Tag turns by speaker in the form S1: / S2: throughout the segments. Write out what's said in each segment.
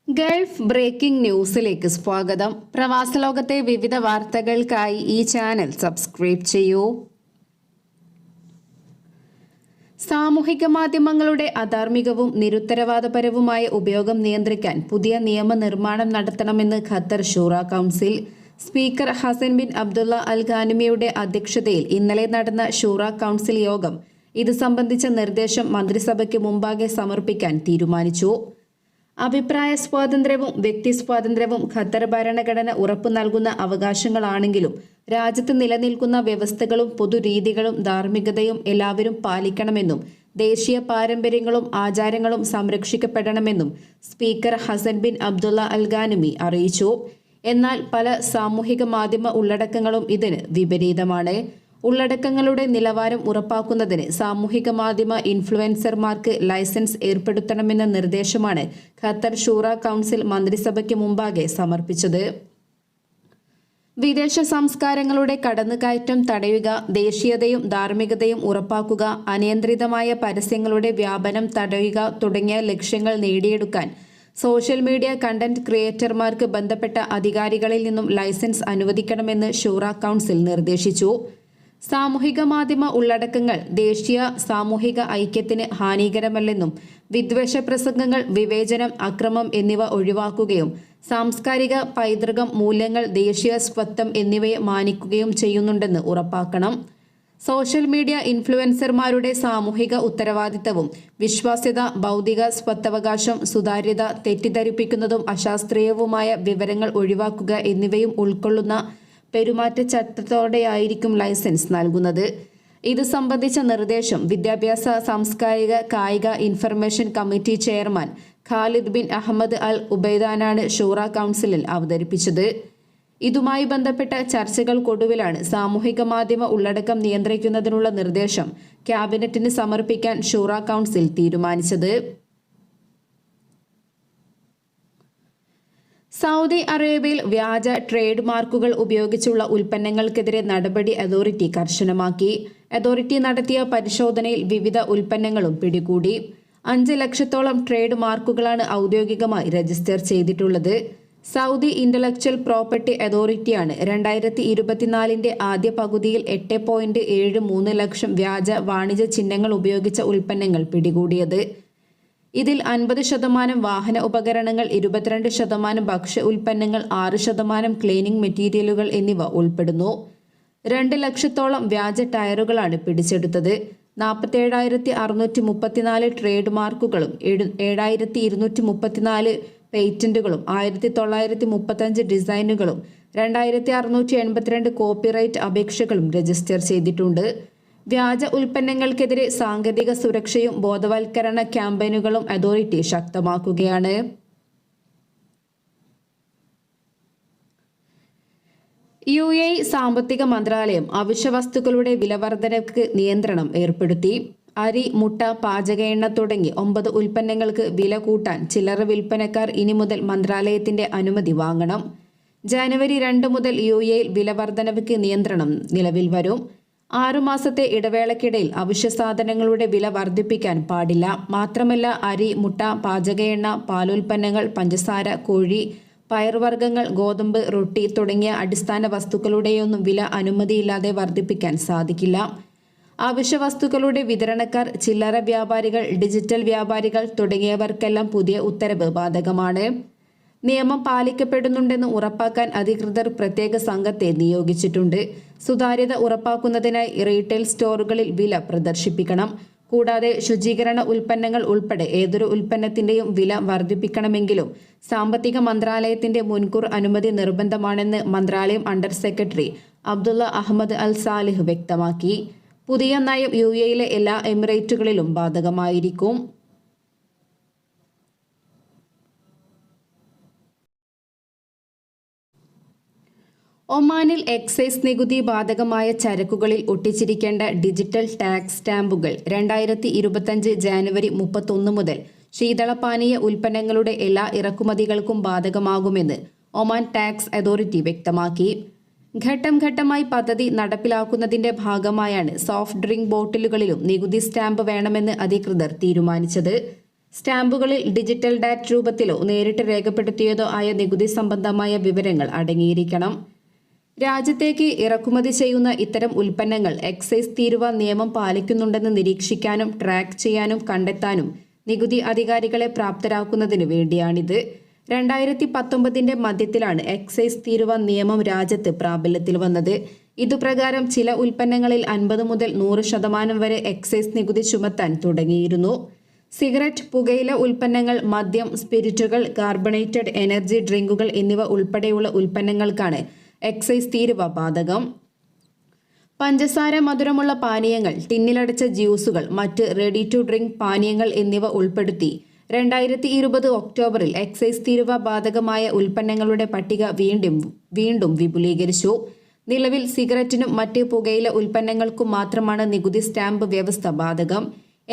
S1: Gulf breaking ന്യൂസിലേക്ക് സ്വാഗതം. പ്രവാസലോകത്തെ വിവിധ വാർത്തകൾക്കായി ഈ ചാനൽ സബ്സ്ക്രൈബ് ചെയ്യൂ. സാമൂഹിക മാധ്യമങ്ങളുടെ അധാർമികവും നിരുത്തരവാദപരവുമായ ഉപയോഗം നിയന്ത്രിക്കാൻ പുതിയ നിയമനിർമ്മാണം നടത്തണമെന്ന് Qatar Shura council. Speaker Hassan bin Abdullah al ഖാനിമിയുടെ അധ്യക്ഷതയിൽ ഇന്നലെ നടന്ന ഷൂറ കൗൺസിൽ യോഗം ഇത് സംബന്ധിച്ച നിർദ്ദേശം മന്ത്രിസഭയ്ക്ക് മുമ്പാകെ സമർപ്പിക്കാൻ തീരുമാനിച്ചു. അഭിപ്രായ സ്വാതന്ത്ര്യവും വ്യക്തി സ്വാതന്ത്ര്യവും ഖത്തർ ഭരണഘടന ഉറപ്പു നൽകുന്ന അവകാശങ്ങളാണെങ്കിലും രാജ്യത്ത് നിലനിൽക്കുന്ന വ്യവസ്ഥകളും പൊതുരീതികളും ധാർമ്മികതയും എല്ലാവരും പാലിക്കണമെന്നും ദേശീയ പാരമ്പര്യങ്ങളും ആചാരങ്ങളും സംരക്ഷിക്കപ്പെടണമെന്നും സ്പീക്കർ ഹസൻ ബിൻ അബ്ദുള്ള അൽ ഖാനിമി അറിയിച്ചു. എന്നാൽ പല സാമൂഹിക മാധ്യമ ഉള്ളടക്കങ്ങളും ഇതിന് വിപരീതമാണ്. ഉള്ളടക്കങ്ങളുടെ നിലവാരം ഉറപ്പാക്കുന്നതിന് സാമൂഹിക മാധ്യമ ഇൻഫ്ലുവൻസർമാർക്ക് ലൈസൻസ് ഏർപ്പെടുത്തണമെന്ന നിർദ്ദേശമാണ് ഖത്തർ ഷൂറ കൗൺസിൽ മന്ത്രിസഭയ്ക്ക് മുമ്പാകെ സമർപ്പിച്ചത്. വിദേശ സംസ്കാരങ്ങളുടെ കടന്നുകയറ്റം തടയുക, ദേശീയതയും ധാർമ്മികതയും ഉറപ്പാക്കുക, അനിയന്ത്രിതമായ പരസ്യങ്ങളുടെ വ്യാപനം തടയുക തുടങ്ങിയ ലക്ഷ്യങ്ങൾ നേടിയെടുക്കാൻ സോഷ്യൽ മീഡിയ കണ്ടന്റ് ക്രിയേറ്റർമാർക്ക് ബന്ധപ്പെട്ട അധികാരികളിൽ നിന്നും ലൈസൻസ് അനുവദിക്കണമെന്ന് ഷൂറ കൗൺസിൽ നിർദ്ദേശിച്ചു. സാമൂഹിക മാധ്യമ ഉള്ളടക്കങ്ങൾ ദേശീയ സാമൂഹിക ഐക്യത്തിന് ഹാനികരമല്ലെന്നും വിദ്വേഷ പ്രസംഗങ്ങൾ, വിവേചനം, അക്രമം എന്നിവ ഒഴിവാക്കുകയും സാംസ്കാരിക പൈതൃകം, മൂല്യങ്ങൾ, ദേശീയ സ്വത്വം എന്നിവയെ മാനിക്കുകയും ചെയ്യുന്നുണ്ടെന്ന് ഉറപ്പാക്കണം. സോഷ്യൽ മീഡിയ ഇൻഫ്ലുവൻസർമാരുടെ സാമൂഹിക ഉത്തരവാദിത്തവും വിശ്വാസ്യത, ബൗദ്ധിക സ്വത്തവകാശം, സുതാര്യത, തെറ്റിദ്ധരിപ്പിക്കുന്നതും അശാസ്ത്രീയവുമായ വിവരങ്ങൾ ഒഴിവാക്കുക എന്നിവയും ഉൾക്കൊള്ളുന്ന പെരുമാറ്റച്ചട്ടത്തോടെയായിരിക്കും ലൈസൻസ് നൽകുന്നത്. ഇത് സംബന്ധിച്ച നിർദ്ദേശം വിദ്യാഭ്യാസ, സാംസ്കാരിക, കായിക, information committee chairman Khalid bin Ahmed al ഉബൈദാനാണ് ഷൂറ കൗൺസിലിൽ അവതരിപ്പിച്ചത്. ഇതുമായി ബന്ധപ്പെട്ട ചർച്ചകൾക്കൊടുവിലാണ് സാമൂഹിക മാധ്യമ ഉള്ളടക്കം നിയന്ത്രിക്കുന്നതിനുള്ള നിർദ്ദേശം ക്യാബിനറ്റിന് സമർപ്പിക്കാൻ ഷൂറ കൗൺസിൽ തീരുമാനിച്ചത്. സൗദി അറേബ്യയിൽ വ്യാജ ട്രേഡ് മാർക്കുകൾ ഉപയോഗിച്ചുള്ള ഉൽപ്പന്നങ്ങൾക്കെതിരെ നടപടി അതോറിറ്റി കർശനമാക്കി. അതോറിറ്റി നടത്തിയ പരിശോധനയിൽ വിവിധ ഉൽപ്പന്നങ്ങളും പിടികൂടി. 5 ലക്ഷത്തോളം ട്രേഡ് മാർക്കുകളാണ് ഔദ്യോഗികമായി രജിസ്റ്റർ ചെയ്തിട്ടുള്ളത്. സൗദി ഇന്റലക്ച്വൽ പ്രോപ്പർട്ടി അതോറിറ്റിയാണ് 2024 ആദ്യ പകുതിയിൽ 8.73 ലക്ഷം വ്യാജ വാണിജ്യ ചിഹ്നങ്ങൾ ഉപയോഗിച്ച ഉൽപ്പന്നങ്ങൾ പിടികൂടിയത്. ഇതിൽ 50% വാഹന ഉപകരണങ്ങൾ, 22% ഭക്ഷ്യ ഉൽപ്പന്നങ്ങൾ, 6% ക്ലീനിംഗ് മെറ്റീരിയലുകൾ എന്നിവ ഉൾപ്പെടുന്നു. 2 ലക്ഷത്തോളം വ്യാജ ടയറുകളാണ് പിടിച്ചെടുത്തത്. 47,634 ട്രേഡ് മാർക്കുകളും 7,234 പേറ്റന്റുകളും 1,935 ഡിസൈനുകളും 2,682 കോപ്പിറൈറ്റ് അപേക്ഷകളും രജിസ്റ്റർ ചെയ്തിട്ടുണ്ട്. വ്യാജ ഉൽപ്പന്നങ്ങൾക്കെതിരെ സാങ്കേതിക സുരക്ഷയും ബോധവൽക്കരണ ക്യാമ്പയിനുകളും അതോറിറ്റി ശക്തമാക്കുകയാണ്. UAE സാമ്പത്തിക മന്ത്രാലയം അവശ്യവസ്തുക്കളുടെ വിലവർധനയ്ക്ക് നിയന്ത്രണം ഏർപ്പെടുത്തി. അരി, മുട്ട, പാചക എണ്ണ തുടങ്ങി 9 ഉൽപ്പന്നങ്ങൾക്ക് വില കൂട്ടാൻ ചില്ലറ വിൽപ്പനക്കാർ ഇനി മുതൽ മന്ത്രാലയത്തിന്റെ അനുമതി വാങ്ങണം. ജനുവരി 2 മുതൽ UAEയിൽ വിലവർധനയ്ക്ക് നിയന്ത്രണം നിലവിൽ വരും. 6 മാസത്തെ ഇടവേളയ്ക്കിടയിൽ അവശ്യ സാധനങ്ങളുടെ വില വർദ്ധിപ്പിക്കാൻ പാടില്ല. മാത്രമല്ല അരി, മുട്ട, പാചക എണ്ണ, പാലുൽപ്പന്നങ്ങൾ, പഞ്ചസാര, കോഴി, പയർവർഗ്ഗങ്ങൾ, ഗോതമ്പ്, റൊട്ടി തുടങ്ങിയ അടിസ്ഥാന വസ്തുക്കളുടെയൊന്നും വില അനുമതിയില്ലാതെ വർദ്ധിപ്പിക്കാൻ സാധിക്കില്ല. അവശ്യ വസ്തുക്കളുടെ വിതരണക്കാർ, ചില്ലറ വ്യാപാരികൾ, ഡിജിറ്റൽ വ്യാപാരികൾ തുടങ്ങിയവർക്കെല്ലാം പുതിയ ഉത്തരവ് ബാധകമാണ്. നിയമം പാലിക്കപ്പെടുന്നുണ്ടെന്ന് ഉറപ്പാക്കാൻ അധികൃതർ പ്രത്യേക സംഘത്തെ നിയോഗിച്ചിട്ടുണ്ട്. സുതാര്യത ഉറപ്പാക്കുന്നതിനായി റീറ്റെയിൽ സ്റ്റോറുകളിൽ വില പ്രദർശിപ്പിക്കണം. കൂടാതെ ശുചീകരണ ഉൽപ്പന്നങ്ങൾ ഉൾപ്പെടെ ഏതൊരു ഉൽപ്പന്നത്തിന്റെയും വില വർദ്ധിപ്പിക്കണമെങ്കിലും സാമ്പത്തിക മന്ത്രാലയത്തിന്റെ മുൻകൂർ അനുമതി നിർബന്ധമാണെന്ന് മന്ത്രാലയം അണ്ടർ സെക്രട്ടറി അബ്ദുള്ള അഹമ്മദ് അൽ സാലിഹ് വ്യക്തമാക്കി. പുതിയ നയം UAEയിലെ എല്ലാ എമിറേറ്റുകളിലും ബാധകമായിരിക്കും. ഒമാനിൽ എക്സൈസ് നികുതി ബാധകമായ ചരക്കുകളിൽ ഒട്ടിച്ചിരിക്കേണ്ട ഡിജിറ്റൽ ടാക്സ് സ്റ്റാമ്പുകൾ 2025 ജനുവരി 31 മുതൽ ശീതളപാനീയ ഉൽപ്പന്നങ്ങളുടെ എല്ലാ ഇറക്കുമതികൾക്കും ബാധകമാകുമെന്ന് ഒമാൻ ടാക്സ് അതോറിറ്റി വ്യക്തമാക്കി. ഘട്ടം ഘട്ടമായി പദ്ധതി നടപ്പിലാക്കുന്നതിന്റെ ഭാഗമായാണ് സോഫ്റ്റ് ഡ്രിങ്ക് ബോട്ടിലുകളിലും നികുതി സ്റ്റാമ്പ് വേണമെന്ന് അധികൃതർ തീരുമാനിച്ചത്. സ്റ്റാമ്പുകളിൽ ഡിജിറ്റൽ ഡാറ്റ രൂപത്തിലോ നേരിട്ട് രേഖപ്പെടുത്തിയതോ ആയ നികുതി സംബന്ധമായ വിവരങ്ങൾ അടങ്ങിയിരിക്കണം. രാജ്യത്തേക്ക് ഇറക്കുമതി ചെയ്യുന്ന ഇത്തരം ഉൽപ്പന്നങ്ങൾ എക്സൈസ് തീരുവ നിയമം പാലിക്കുന്നുണ്ടെന്ന് നിരീക്ഷിക്കാനും ട്രാക്ക് ചെയ്യാനും കണ്ടെത്താനും നികുതി അധികാരികളെ പ്രാപ്തരാക്കുന്നതിന് വേണ്ടിയാണിത്. 2019 മധ്യത്തിലാണ് എക്സൈസ് തീരുവ നിയമം രാജ്യത്ത് പ്രാബല്യത്തിൽ വന്നത്. ഇതുപ്രകാരം ചില ഉൽപ്പന്നങ്ങളിൽ 50 മുതൽ 100% വരെ എക്സൈസ് നികുതി ചുമത്താൻ തുടങ്ങിയിരുന്നു. സിഗരറ്റ്, പുകയില ഉൽപ്പന്നങ്ങൾ, മദ്യം, സ്പിരിറ്റുകൾ, കാർബണേറ്റഡ് എനർജി ഡ്രിങ്കുകൾ എന്നിവ ഉൾപ്പെടെയുള്ള ഉൽപ്പന്നങ്ങൾക്കാണ് എക്സൈസ് തീരുവ ബാധകം. പഞ്ചസാര, മധുരമുള്ള പാനീയങ്ങൾ, ടിന്നിലടച്ച ജ്യൂസുകൾ, മറ്റ് റെഡി ടു ഡ്രിങ്ക് പാനീയങ്ങൾ എന്നിവ ഉൾപ്പെടുത്തി 2020 ഒക്ടോബറിൽ എക്സൈസ് തീരുവ ബാധകമായ ഉൽപ്പന്നങ്ങളുടെ പട്ടിക വീണ്ടും വിപുലീകരിച്ചു. നിലവിൽ സിഗരറ്റിനും മറ്റ് പുകയില ഉൽപ്പന്നങ്ങൾക്കും മാത്രമാണ് നികുതി സ്റ്റാമ്പ് വ്യവസ്ഥ ബാധകം.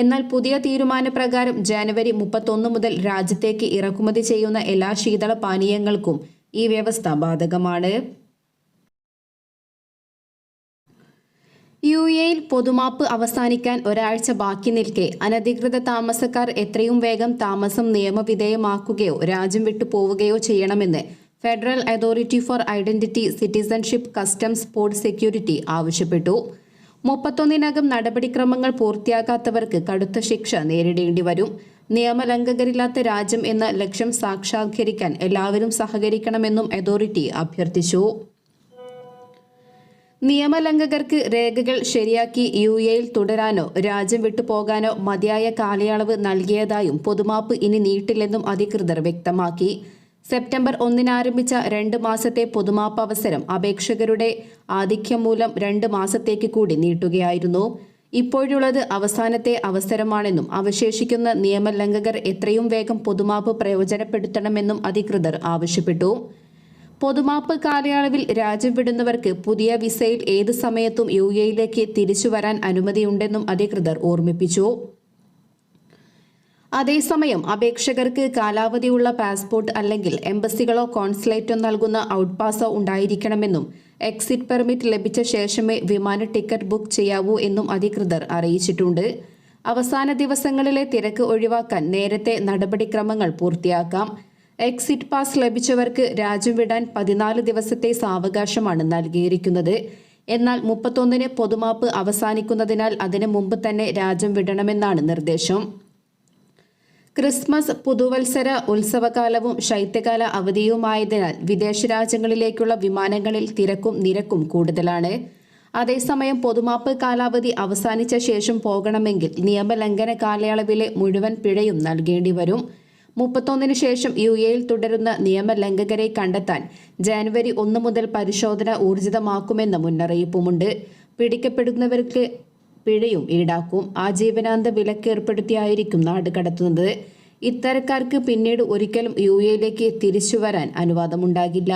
S1: എന്നാൽ പുതിയ തീരുമാനപ്രകാരം ജനുവരി 31 മുതൽ രാജ്യത്തേക്ക് ഇറക്കുമതി ചെയ്യുന്ന എല്ലാ ശീതള പാനീയങ്ങൾക്കും ഈ വ്യവസ്ഥ ബാധകമാണ്. UAEയിൽ പൊതുമാപ്പ് അവസാനിക്കാൻ ഒരാഴ്ച ബാക്കി നിൽക്കെ അനധികൃത താമസക്കാർ എത്രയും വേഗം താമസം നിയമവിധേയമാക്കുകയോ രാജ്യം വിട്ടു പോവുകയോ ചെയ്യണമെന്ന് federal authority four identity, citizenship, customs, port security ആവശ്യപ്പെട്ടു. 31-നകം നടപടിക്രമങ്ങൾ പൂർത്തിയാക്കാത്തവർക്ക് കടുത്ത ശിക്ഷ നേരിടേണ്ടി വരും. നിയമലംഘകരില്ലാത്ത രാജ്യം എന്ന ലക്ഷ്യം സാക്ഷാത്കരിക്കാൻ എല്ലാവരും സഹകരിക്കണമെന്നും അതോറിറ്റി അഭ്യർത്ഥിച്ചു. നിയമലംഘകർക്ക് രേഖകൾ ശരിയാക്കി UAEയിൽ തുടരാനോ രാജ്യം വിട്ടു പോകാനോ മതിയായ കാലയളവ് നൽകിയതായും പൊതുമാപ്പ് ഇനി നീട്ടില്ലെന്നും അധികൃതർ വ്യക്തമാക്കി. സെപ്റ്റംബർ 1-ന് ആരംഭിച്ച 2 മാസത്തെ പൊതുമാപ്പ് അവസരം അപേക്ഷകരുടെ ആധിക്യം മൂലം 2 മാസത്തേക്ക് കൂടി നീട്ടുകയായിരുന്നു. ഇപ്പോഴുള്ളത് അവസാനത്തെ അവസരമാണെന്നും അവശേഷിക്കുന്ന നിയമലംഘകർ എത്രയും വേഗം പൊതുമാപ്പ് പ്രയോജനപ്പെടുത്തണമെന്നും അധികൃതർ ആവശ്യപ്പെട്ടു. പൊതുമാപ്പ് കാലയളവിൽ രാജ്യം വിടുന്നവർക്ക് പുതിയ വിസയിൽ ഏത് സമയത്തും UAEയിലേക്ക് തിരിച്ചു വരാൻ അനുമതിയുണ്ടെന്നും അധികൃതർ ഓർമ്മിപ്പിച്ചു. അതേസമയം അപേക്ഷകർക്ക് കാലാവധിയുള്ള പാസ്പോർട്ട് അല്ലെങ്കിൽ എംബസികളോ കോൺസുലേറ്റോ നൽകുന്ന ഔട്ട് പാസോ ഉണ്ടായിരിക്കണമെന്നും എക്സിറ്റ് പെർമിറ്റ് ലഭിച്ച ശേഷമേ വിമാന ടിക്കറ്റ് ബുക്ക് ചെയ്യാവൂ എന്നും അധികൃതർ അറിയിച്ചിട്ടുണ്ട്. അവസാന ദിവസങ്ങളിലെ തിരക്ക് ഒഴിവാക്കാൻ നേരത്തെ നടപടിക്രമങ്ങൾ പൂർത്തിയാക്കാം. എക്സിറ്റ് പാസ് ലഭിച്ചവർക്ക് രാജ്യം വിടാൻ 14 ദിവസത്തെ സാവകാശമാണ് നൽകിയിരിക്കുന്നത്. എന്നാൽ 31-ന് പൊതുമാപ്പ് അവസാനിക്കുന്നതിനാൽ അതിനു മുമ്പ് തന്നെ രാജ്യം വിടണമെന്നാണ് നിർദ്ദേശം. ക്രിസ്മസ്, പുതുവത്സര ഉത്സവകാലവും ശൈത്യകാല അവധിയുമായതിനാൽ വിദേശ രാജ്യങ്ങളിലേക്കുള്ള വിമാനങ്ങളിൽ തിരക്കും നിരക്കും കൂടുതലാണ്. അതേസമയം പൊതുമാപ്പ് കാലാവധി അവസാനിച്ച ശേഷം പോകണമെങ്കിൽ നിയമലംഘന കാലയളവിലെ മുഴുവൻ പിഴയും നൽകേണ്ടി വരും. 31-ന് ശേഷം UAEയിൽ തുടരുന്ന നിയമലംഘകരെ കണ്ടെത്താൻ ജനുവരി 1 മുതൽ പരിശോധന ഊർജിതമാക്കുമെന്ന മുന്നറിയിപ്പുമുണ്ട്. പിടിക്കപ്പെടുന്നവർക്ക് പിഴയും ഈടാക്കും. ആജീവനാന്ത വിലക്ക് ഏർപ്പെടുത്തിയായിരിക്കും നാട് കടത്തുന്നത്. ഇത്തരക്കാർക്ക് പിന്നീട് ഒരിക്കലും UAEയിലേക്ക് തിരിച്ചുവരാൻ അനുവാദമുണ്ടാകില്ല.